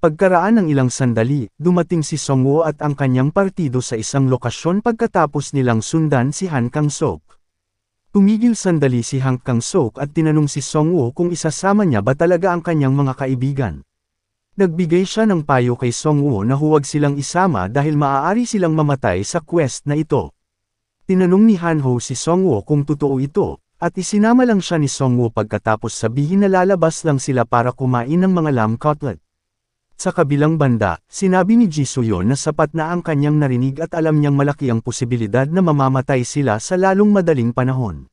Pagkaraan ng ilang sandali, dumating si Songwoo at ang kanyang partido sa isang lokasyon pagkatapos nilang sundan si Han Kang-sok. Tumigil sandali si Han Kang-sok at tinanong si Songwoo kung isasama niya ba talaga ang kanyang mga kaibigan. Nagbigay siya ng payo kay Songwoo na huwag silang isama dahil maaari silang mamatay sa quest na ito. Tinanong ni Hanho si Songwoo kung totoo ito, at isinama lang siya ni Songwoo pagkatapos sabihin na lalabas lang sila para kumain ng mga lamb cutlet. Sa kabilang banda, sinabi ni Jisoo-yeon na sapat na ang kanyang narinig at alam niyang malaki ang posibilidad na mamamatay sila sa lalong madaling panahon.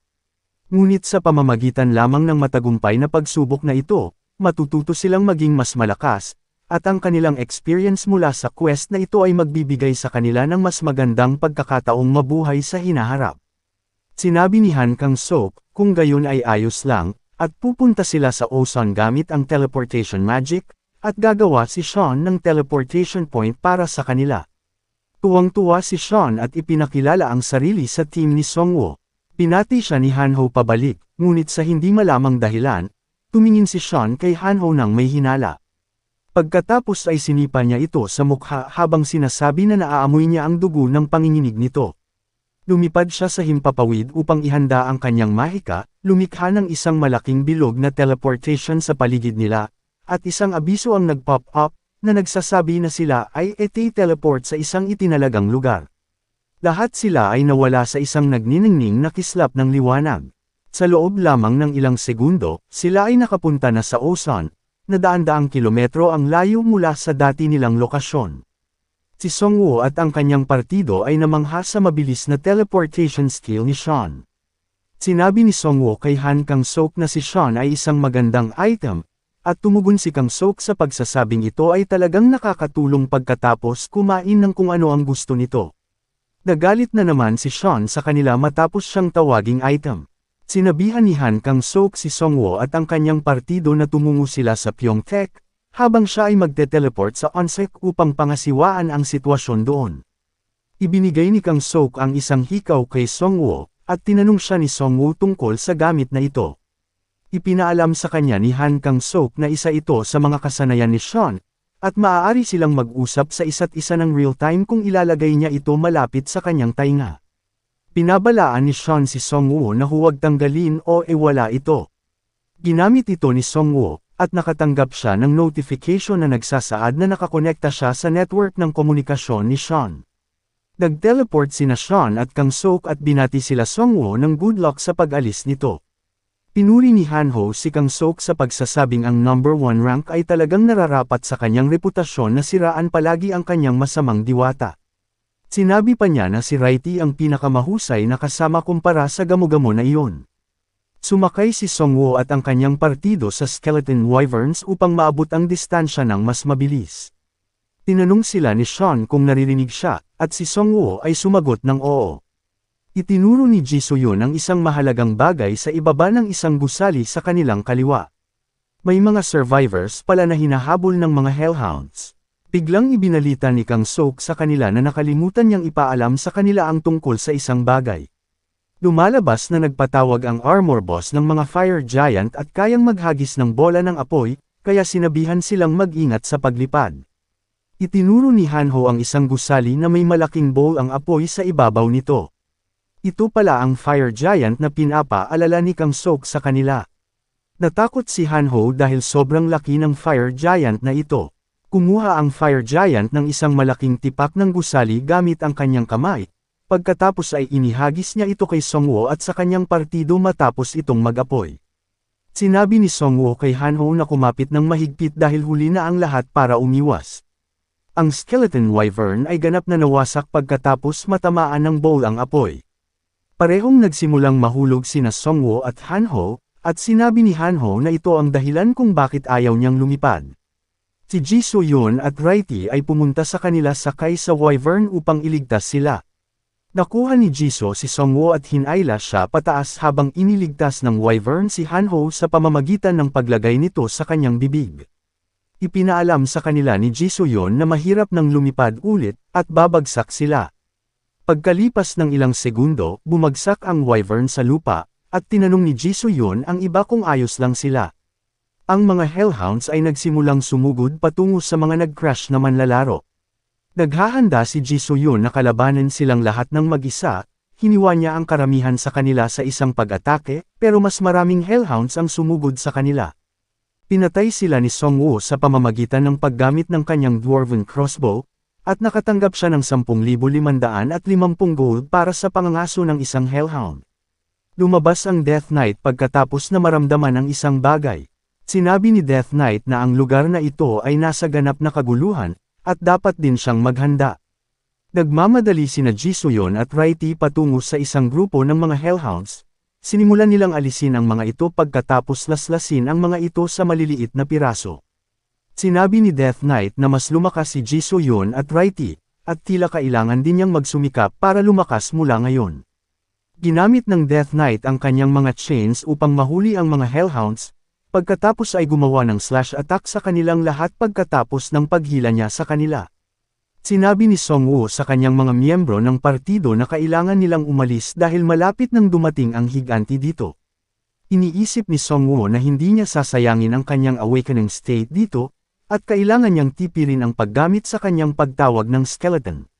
Ngunit sa pamamagitan lamang ng matagumpay na pagsubok na ito, matututo silang maging mas malakas, at ang kanilang experience mula sa quest na ito ay magbibigay sa kanila ng mas magandang pagkakataong mabuhay sa hinaharap. Sinabi ni Han Kang-sok, kung gayon ay ayos lang, at pupunta sila sa Osan gamit ang teleportation magic, at gagawa si Sean ng teleportation point para sa kanila. Tuwang-tuwa si Sean at ipinakilala ang sarili sa team ni Songwoo. Pinati siya ni Hanho pabalik, ngunit sa hindi malamang dahilan, tumingin si Sean kay Hanho nang may hinala. Pagkatapos ay sinipa niya ito sa mukha habang sinasabi na naaamoy niya ang dugo ng panginginig nito. Lumipad siya sa himpapawid upang ihanda ang kanyang mahika, lumikha ng isang malaking bilog na teleportation sa paligid nila, at isang abiso ang nag-pop up, na nagsasabi na sila ay teleport sa isang itinalagang lugar. Lahat sila ay nawala sa isang nagniningning na kislap ng liwanag. Sa loob lamang ng ilang segundo, sila ay nakapunta na sa Osan, na daan-daang kilometro ang layo mula sa dati nilang lokasyon. Si Songwoo at ang kanyang partido ay namangha sa mabilis na teleportation skill ni Sean. Sinabi ni Songwoo kay Han Kang-sok na si Sean ay isang magandang item, at tumugon si Kang-sok sa pagsasabing ito ay talagang nakakatulong pagkatapos kumain ng kung ano ang gusto nito. Nagalit na naman si Sean sa kanila matapos siyang tawaging item. Sinabihan ni Han Kang-sok si Songwoo at ang kanyang partido na tumungo sila sa Pyeongtaek, habang siya ay magte-teleport sa Onsek upang pangasiwaan ang sitwasyon doon. Ibinigay ni Kang-sok ang isang hikaw kay Songwoo, at tinanong siya ni Songwoo tungkol sa gamit na ito. Ipinaalam sa kanya ni Han Kang-sok na isa ito sa mga kasanayan ni Sean, at maaari silang mag-usap sa isa't isa ng real-time kung ilalagay niya ito malapit sa kanyang tainga. Pinabalaan ni Sean si Songwoo na huwag tanggalin o iwala ito. Ginamit ito ni Songwoo, at nakatanggap siya ng notification na nagsasaad na nakakonekta siya sa network ng komunikasyon ni Sean. Nag-teleport sina Sean at Kang-sok at binati sila Songwoo ng good luck sa pag-alis nito. Pinuri ni Hanho si Kang-sok sa pagsasabing ang number 1 rank ay talagang nararapat sa kanyang reputasyon na siraan palagi ang kanyang masamang diwata. Sinabi pa niya na si Righty ang pinakamahusay na kasama kumpara sa gamo-gamo na iyon. Sumakay si Songwoo at ang kanyang partido sa Skeleton Wyverns upang maabot ang distansya ng mas mabilis. Tinanong sila ni Sean kung naririnig siya, at si Songwoo ay sumagot ng oo. Itinuro ni Jisoo-yeon ang isang mahalagang bagay sa ibaba ng isang gusali sa kanilang kaliwa. May mga survivors pala na hinahabol ng mga hellhounds. Biglang ibinalita ni Kang-sok sa kanila na nakalimutan niyang ipaalam sa kanila ang tungkol sa isang bagay. Lumalabas na nagpatawag ang armor boss ng mga fire giant at kayang maghagis ng bola ng apoy, kaya sinabihan silang mag-ingat sa paglipad. Itinuro ni Hanho ang isang gusali na may malaking bowl ang apoy sa ibabaw nito. Ito pala ang fire giant na pinapaalala ni Kang-sok sa kanila. Natakot si Hanho dahil sobrang laki ng fire giant na ito. Kumuha ang fire giant ng isang malaking tipak ng gusali gamit ang kanyang kamay, pagkatapos ay inihagis niya ito kay Songwoo at sa kanyang partido matapos itong mag-apoy. Sinabi ni Songwoo kay Hanho na kumapit ng mahigpit dahil huli na ang lahat para umiwas. Ang Skeleton Wyvern ay ganap na nawasak pagkatapos matamaan ng bowl ang apoy. Parehong nagsimulang mahulog sina Songwoo at Hanho, at sinabi ni Hanho na ito ang dahilan kung bakit ayaw niyang lumipad. Si Jisoo-yeon at Righty ay pumunta sa kanila sakay sa Wyvern upang iligtas sila. Nakuha ni Jisoo si Songwoo at hinayla siya pataas habang iniligtas ng Wyvern si Hanho sa pamamagitan ng paglagay nito sa kanyang bibig. Ipinaalam sa kanila ni Jisoo-yeon na mahirap nang lumipad ulit, at babagsak sila. Pagkalipas ng ilang segundo, bumagsak ang Wyvern sa lupa, at tinanong ni Jisoo-yeon ang iba kung ayos lang sila. Ang mga Hellhounds ay nagsimulang sumugod patungo sa mga nag-crash na manlalaro. Naghahanda si Jisoo na kalabanan silang lahat ng mag-isa, hiniwa niya ang karamihan sa kanila sa isang pag-atake, pero mas maraming Hellhounds ang sumugod sa kanila. Pinatay sila ni Songwoo sa pamamagitan ng paggamit ng kanyang dwarven crossbow, at nakatanggap siya ng 10,550 gold para sa pangangaso ng isang Hellhound. Lumabas ang Death Knight pagkatapos na maramdaman ang isang bagay. Sinabi ni Death Knight na ang lugar na ito ay nasa ganap na kaguluhan, at dapat din siyang maghanda. Nagmamadali sina Jisoo at Righty patungo sa isang grupo ng mga Hellhounds. Sinimulan nilang alisin ang mga ito pagkatapos laslasin ang mga ito sa maliliit na piraso. Sinabi ni Death Knight na mas lumakas si Jisoo at Righty, at tila kailangan din niyang magsumikap para lumakas mula ngayon. Ginamit ng Death Knight ang kanyang mga chains upang mahuli ang mga Hellhounds, pagkatapos ay gumawa ng slash attack sa kanilang lahat pagkatapos ng paghila niya sa kanila. Sinabi ni Songwoo sa kanyang mga miyembro ng partido na kailangan nilang umalis dahil malapit nang dumating ang higanti dito. Iniisip ni Songwoo na hindi niya sasayangin ang kanyang awakening state dito, at kailangan niyang tipirin ang paggamit sa kanyang pagtawag ng skeleton.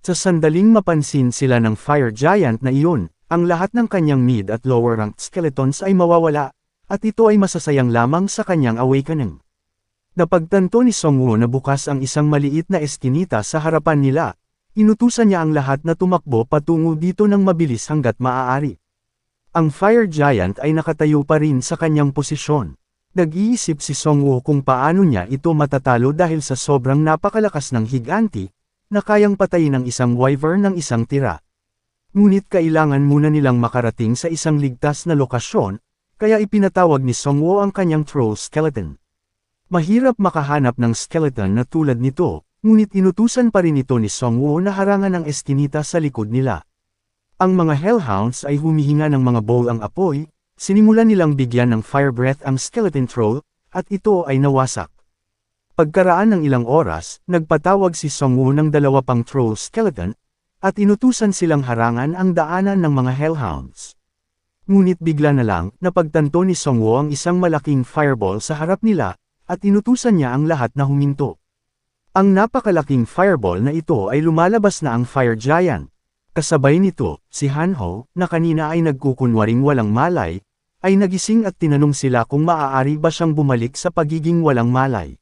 Sa sandaling mapansin sila ng Fire Giant na iyon, ang lahat ng kanyang mid at lower ranked skeletons ay mawawala, at ito ay masasayang lamang sa kanyang awakening. Napagtanto ni Songwoo na bukas ang isang maliit na eskinita sa harapan nila, inutusan niya ang lahat na tumakbo patungo dito ng mabilis hanggat maaari. Ang Fire Giant ay nakatayo pa rin sa kanyang posisyon. Nag-iisip si Songwoo kung paano niya ito matatalo dahil sa sobrang napakalakas ng higanti, na kayang patayin ang isang wyvern ng isang tira. Ngunit kailangan muna nilang makarating sa isang ligtas na lokasyon, kaya ipinatawag ni Songwoo ang kanyang troll skeleton. Mahirap makahanap ng skeleton na tulad nito, ngunit inutusan pa rin ito ni Songwoo na harangan ang eskinita sa likod nila. Ang mga Hellhounds ay humihinga ng mga bowl ang apoy, sinimulan nilang bigyan ng fire breath ang skeleton troll, at ito ay nawasak. Pagkaraan ng ilang oras, nagpatawag si Songwoo ng 2 pang troll skeleton, at inutusan silang harangan ang daanan ng mga Hellhounds. Ngunit bigla na lang, napagtanto ni Songwoo ang isang malaking fireball sa harap nila, at inutusan niya ang lahat na huminto. Ang napakalaking fireball na ito ay lumalabas na ang Fire Giant. Kasabay nito, si Hanho, na kanina ay nagkukunwaring walang malay, ay nagising at tinanong sila kung maaari ba siyang bumalik sa pagiging walang malay.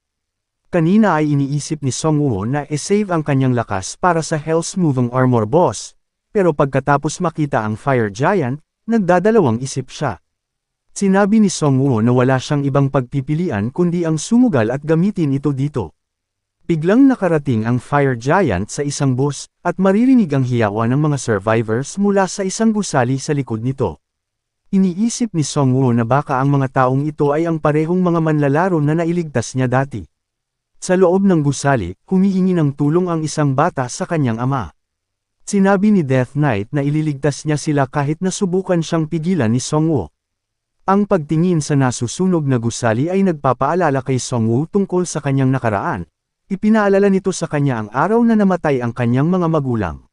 Kanina ay iniisip ni Songwoo na e-save ang kanyang lakas para sa Hell's Moving Armor Boss, pero pagkatapos makita ang Fire Giant, nagdadalawang isip siya. Sinabi ni Songwoo na wala siyang ibang pagpipilian kundi ang sumugal at gamitin ito dito. Biglang nakarating ang Fire Giant sa isang bus, at maririnig ang hiyawan ng mga survivors mula sa isang gusali sa likod nito. Iniisip ni Songwoo na baka ang mga taong ito ay ang parehong mga manlalaro na nailigtas niya dati. Sa loob ng gusali, humihingi ng tulong ang isang bata sa kanyang ama. Sinabi ni Death Knight na ililigtas niya sila kahit nasubukan siyang pigilan ni Songwoo. Ang pagtingin sa nasusunog na gusali ay nagpapaalala kay Songwoo tungkol sa kanyang nakaraan. Ipinaalala nito sa kanya ang araw na namatay ang kanyang mga magulang.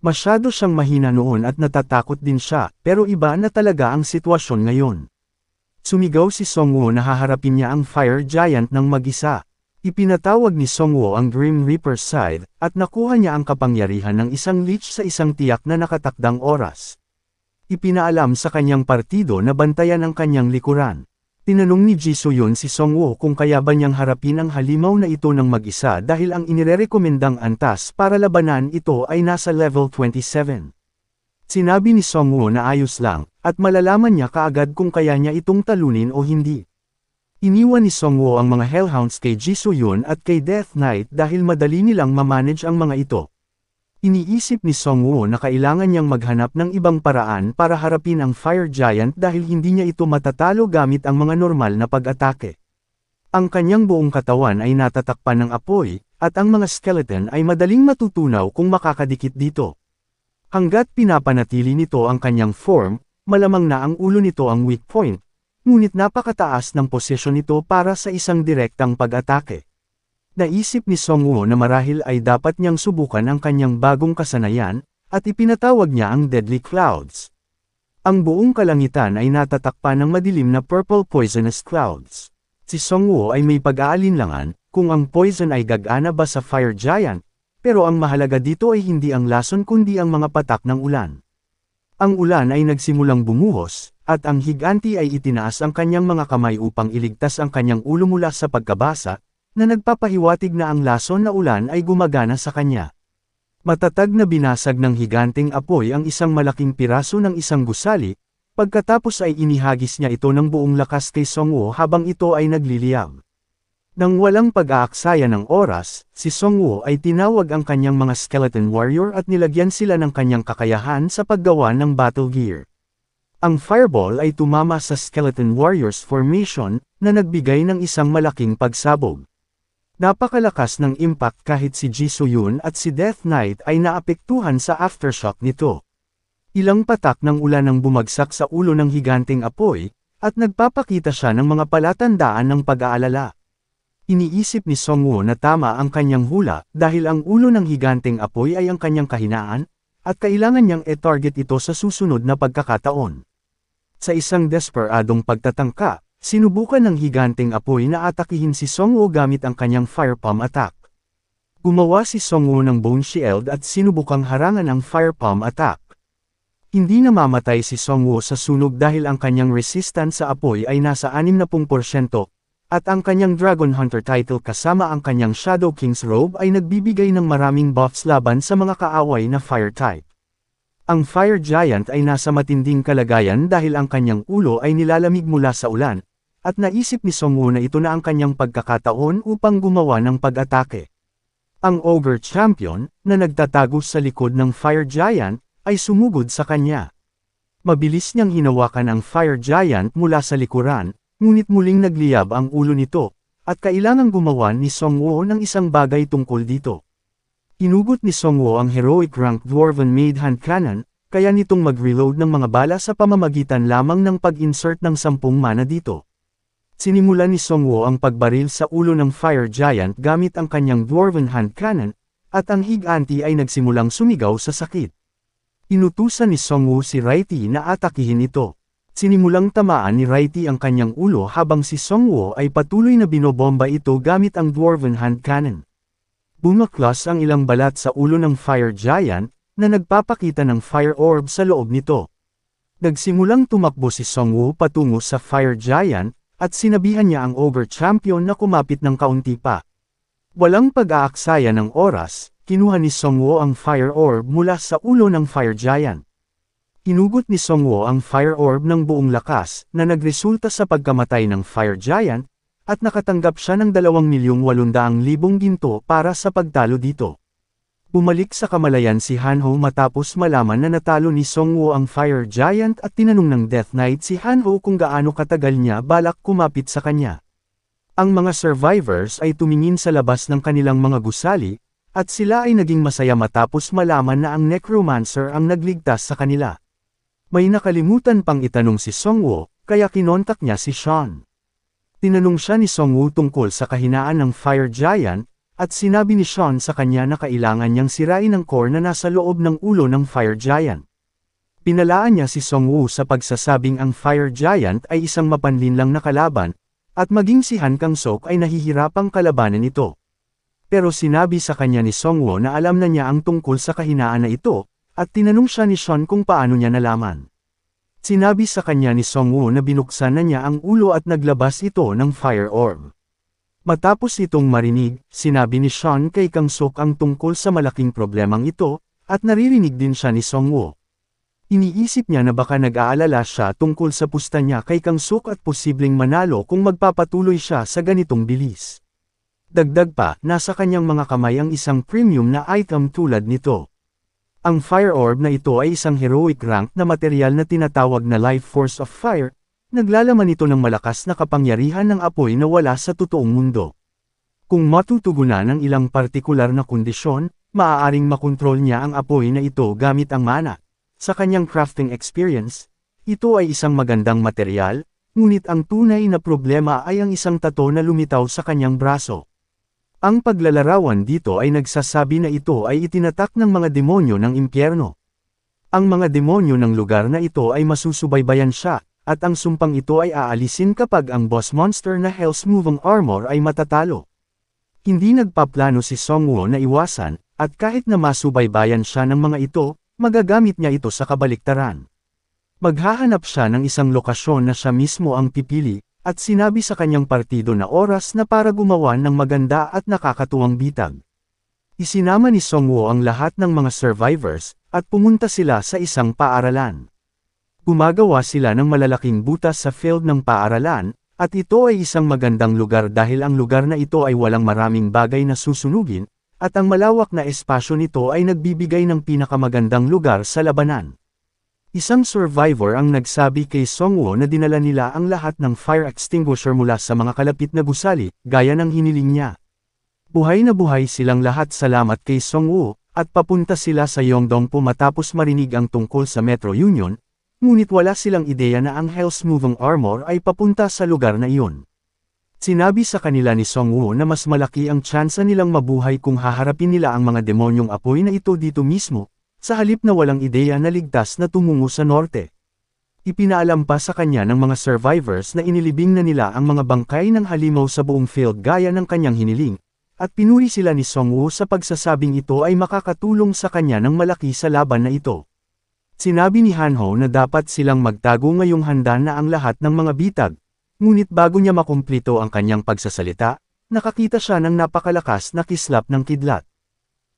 Masyado siyang mahina noon at natatakot din siya, pero iba na talaga ang sitwasyon ngayon. Sumigaw si Songwoo na haharapin niya ang Fire Giant ng mag-isa. Ipinatawag ni Songwoo ang Grim Reaper's Scythe, at nakuha niya ang kapangyarihan ng isang leech sa isang tiyak na nakatakdang oras. Ipinaalam sa kanyang partido na bantayan ang kanyang likuran. Tinanong ni Jisoo si Songwoo kung kaya ba niyang harapin ang halimaw na ito ng mag-isa dahil ang inirekomendang antas para labanan ito ay nasa level 27. Sinabi ni Songwoo na ayos lang, at malalaman niya kaagad kung kaya niya itong talunin o hindi. Iniwan ni Songwoo ang mga Hellhounds kay Jisoo at kay Death Knight dahil madali nilang mamanage ang mga ito. Iniisip ni Songwoo na kailangan niyang maghanap ng ibang paraan para harapin ang Fire Giant dahil hindi niya ito matatalo gamit ang mga normal na pag-atake. Ang kanyang buong katawan ay natatakpan ng apoy, at ang mga skeleton ay madaling matutunaw kung makakadikit dito. Hanggat pinapanatili nito ang kanyang form, malamang na ang ulo nito ang weak point. Ngunit napakataas ng posisyon nito para sa isang direktang pag-atake. Naisip ni Songwoo na marahil ay dapat niyang subukan ang kanyang bagong kasanayan, at ipinatawag niya ang Deadly Clouds. Ang buong kalangitan ay natatakpan ng madilim na purple poisonous clouds. Si Songwoo ay may pag-aalinlangan, kung ang poison ay gagana ba sa Fire Giant, pero ang mahalaga dito ay hindi ang lason kundi ang mga patak ng ulan. Ang ulan ay nagsimulang bumuhos, at ang higanti ay itinaas ang kanyang mga kamay upang iligtas ang kanyang ulo mula sa pagkabasa, na nagpapahiwatig na ang lason na ulan ay gumagana sa kanya. Matatag na binasag ng higanting apoy ang isang malaking piraso ng isang gusali, pagkatapos ay inihagis niya ito ng buong lakas kay Songwoo habang ito ay nagliliyab. Nang walang pag-aaksaya ng oras, si Songwoo ay tinawag ang kanyang mga skeleton warrior at nilagyan sila ng kanyang kakayahan sa paggawa ng battle gear. Ang fireball ay tumama sa skeleton warriors formation, na nagbigay ng isang malaking pagsabog. Napakalakas ng impact kahit si Ji So-yun at si Death Knight ay naapektuhan sa aftershock nito. Ilang patak ng ulan ang bumagsak sa ulo ng higanting apoy, at nagpapakita siya ng mga palatandaan ng pag-aalala. Iniisip ni Songwoo na tama ang kanyang hula dahil ang ulo ng higanting apoy ay ang kanyang kahinaan, at kailangan niyang e-target ito sa susunod na pagkakataon. Sa isang desperadong pagtatangka, sinubukan ng higanting apoy na atakihin si Songwoo gamit ang kanyang fire palm attack. Gumawa si Songwoo ng bone shield at sinubukang harangan ang fire palm attack. Hindi namamatay si Songwoo sa sunog dahil ang kanyang resistance sa apoy ay nasa 60%, at ang kanyang Dragon Hunter title kasama ang kanyang Shadow King's robe ay nagbibigay ng maraming buffs laban sa mga kaaway na fire type. Ang Fire Giant ay nasa matinding kalagayan dahil ang kanyang ulo ay nilalamig mula sa ulan, at naisip ni Songwoo na ito na ang kanyang pagkakataon upang gumawa ng pag-atake. Ang Ogre Champion, na nagtatago sa likod ng Fire Giant, ay sumugod sa kanya. Mabilis niyang hinawakan ang Fire Giant mula sa likuran, ngunit muling nagliyab ang ulo nito, at kailangang gumawa ni Songwoo ng isang bagay tungkol dito. Inugot ni Songwoo ang heroic rank Dwarven Made Hand Cannon, kaya nitong mag-reload ng mga bala sa pamamagitan lamang ng pag-insert ng 10 mana dito. Sinimulan ni Songwoo ang pagbaril sa ulo ng Fire Giant gamit ang kanyang Dwarven Hand Cannon, at ang higanti ay nagsimulang sumigaw sa sakit. Inutusan ni Songwoo si Raiti na atakihin ito. Sinimulang tamaan ni Raiti ang kanyang ulo habang si Songwoo ay patuloy na binobomba ito gamit ang Dwarven Hand Cannon. Bumaklas ang ilang balat sa ulo ng Fire Giant, na nagpapakita ng fire orb sa loob nito. Nagsimulang tumakbo si Songwoo patungo sa Fire Giant, at sinabihan niya ang Ogre Champion na kumapit ng kaunti pa. Walang pag-aaksaya ng oras, kinuha ni Songwoo ang fire orb mula sa ulo ng Fire Giant. Inugot ni Songwoo ang fire orb ng buong lakas, na nagresulta sa pagkamatay ng Fire Giant, at nakatanggap siya ng 2,800,000 ginto para sa pagtalo dito. Bumalik sa kamalayan si Hanho matapos malaman na natalo ni Songwoo ang Fire Giant at tinanong ng Death Knight si Hanho kung gaano katagal niya balak kumapit sa kanya. Ang mga survivors ay tumingin sa labas ng kanilang mga gusali, at sila ay naging masaya matapos malaman na ang Necromancer ang nagligtas sa kanila. May nakalimutan pang itanong si Songwoo, kaya kinontak niya si Sean. Tinanong siya ni Songwoo tungkol sa kahinaan ng Fire Giant, at sinabi ni Sean sa kanya na kailangan niyang sirain ang core na nasa loob ng ulo ng Fire Giant. Pinalaan niya si Songwoo sa pagsasabing ang Fire Giant ay isang mapanlinlang na kalaban, at maging si Han Kang-sok ay nahihirapang kalabanan ito. Pero sinabi sa kanya ni Songwoo na alam na niya ang tungkol sa kahinaan na ito, at tinanong siya ni Sean kung paano niya nalaman. Sinabi sa kanya ni Songwoo na binuksan na niya ang ulo at naglabas ito ng fire orb. Matapos itong marinig, sinabi ni Sean kay Kang-sok ang tungkol sa malaking problemang ito, at naririnig din siya ni Songwoo. Iniisip niya na baka nag-aalala siya tungkol sa pusta niya kay Kang-sok at posibleng manalo kung magpapatuloy siya sa ganitong bilis. Dagdag pa, nasa kanyang mga kamay ang isang premium na item tulad nito. Ang Fire Orb na ito ay isang heroic rank na material na tinatawag na Life Force of Fire, naglalaman ito ng malakas na kapangyarihan ng apoy na wala sa totoong mundo. Kung matutugunan ng ilang partikular na kondisyon, maaaring makontrol niya ang apoy na ito gamit ang mana. Sa kanyang crafting experience, ito ay isang magandang material, ngunit ang tunay na problema ay ang isang tato na lumitaw sa kanyang braso. Ang paglalarawan dito ay nagsasabi na ito ay itinatak ng mga demonyo ng impyerno. Ang mga demonyo ng lugar na ito ay masusubaybayan siya, at ang sumpang ito ay aalisin kapag ang boss monster na Hell's Moving Armor ay matatalo. Hindi nagpaplano si Songwoo na iwasan, at kahit na masubaybayan siya ng mga ito, magagamit niya ito sa kabaliktaran. Maghahanap siya ng isang lokasyon na siya mismo ang pipili, at sinabi sa kanyang partido na oras na para gumawa ng maganda at nakakatuwang bitag. Isinama ni Songwoo ang lahat ng mga survivors, at pumunta sila sa isang paaralan. Gumagawa sila ng malalaking butas sa field ng paaralan, at ito ay isang magandang lugar dahil ang lugar na ito ay walang maraming bagay na susunugin, at ang malawak na espasyo nito ay nagbibigay ng pinakamagandang lugar sa labanan. Isang survivor ang nagsabi kay Songwoo na dinala nila ang lahat ng fire extinguisher mula sa mga kalapit na gusali, gaya ng hiniling niya. Buhay na buhay silang lahat salamat kay Songwoo, at papunta sila sa Yeongdongpo matapos marinig ang tungkol sa Metro Union, ngunit wala silang ideya na ang Hell's Moving Armor ay papunta sa lugar na iyon. Sinabi sa kanila ni Songwoo na mas malaki ang tsansa nilang mabuhay kung haharapin nila ang mga demonyong apoy na ito dito mismo, sa halip na walang ideya na ligtas na tumungo sa norte. Ipinaalam pa sa kanya ng mga survivors na inilibing na nila ang mga bangkay ng halimaw sa buong field gaya ng kanyang hiniling, at pinuri sila ni Songwoo sa pagsasabing ito ay makakatulong sa kanya ng malaki sa laban na ito. Sinabi ni Hanho na dapat silang magtago ngayong handa na ang lahat ng mga bitag, ngunit bago niya makumplito ang kanyang pagsasalita, nakakita siya ng napakalakas na kislap ng kidlat.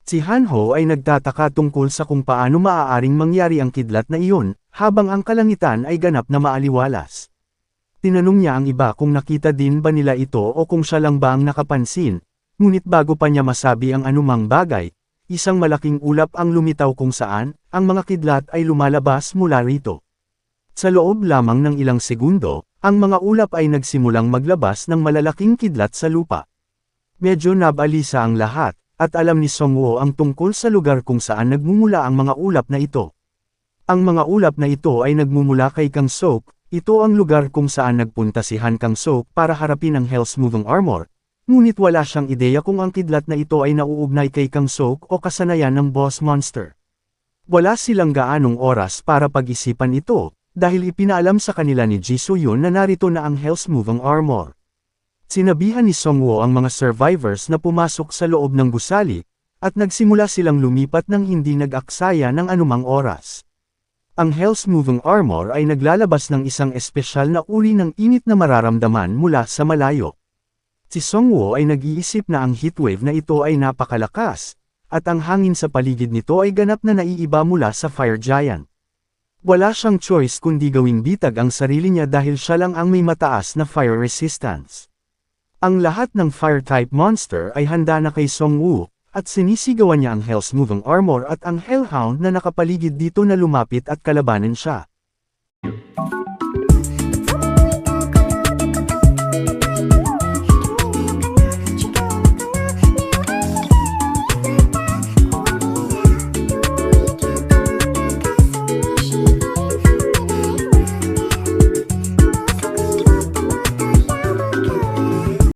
Si Hanho ay nagtataka tungkol sa kung paano maaaring mangyari ang kidlat na iyon, habang ang kalangitan ay ganap na maaliwalas. Tinanong niya ang iba kung nakita din ba nila ito o kung siya lang ba ang nakapansin, ngunit bago pa niya masabi ang anumang bagay, isang malaking ulap ang lumitaw kung saan, ang mga kidlat ay lumalabas mula rito. Sa loob lamang ng ilang segundo, ang mga ulap ay nagsimulang maglabas ng malalaking kidlat sa lupa. Medyo nabalisa ang lahat, at alam ni Songwoo ang tungkol sa lugar kung saan nagmumula ang mga ulap na ito. Ang mga ulap na ito ay nagmumula kay Kang Sok, ito ang lugar kung saan nagpunta si Han Kang Sok para harapin ang Hell's Moving Armor. Ngunit wala siyang ideya kung ang kidlat na ito ay nauugnay kay Kang Sok o kasanayan ng boss monster. Wala silang gaanong oras para pag-isipan ito, dahil ipinaalam sa kanila ni Ji Soo-yun na narito na ang Hell's Moving Armor. Sinabihan ni Songwoo ang mga survivors na pumasok sa loob ng gusali, at nagsimula silang lumipat ng hindi nag-aksaya ng anumang oras. Ang Hell's Moving Armor ay naglalabas ng isang espesyal na uri ng init na mararamdaman mula sa malayo. Si Songwoo ay nag-iisip na ang heatwave na ito ay napakalakas, at ang hangin sa paligid nito ay ganap na naiiba mula sa Fire Giant. Wala siyang choice kundi gawing bitag ang sarili niya dahil siya lang ang may mataas na fire resistance. Ang lahat ng fire-type monster ay handa na kay Songwoo, at sinisigawan niya ang Hell's Moving Armor at ang Hellhound na nakapaligid dito na lumapit at kalabanin siya.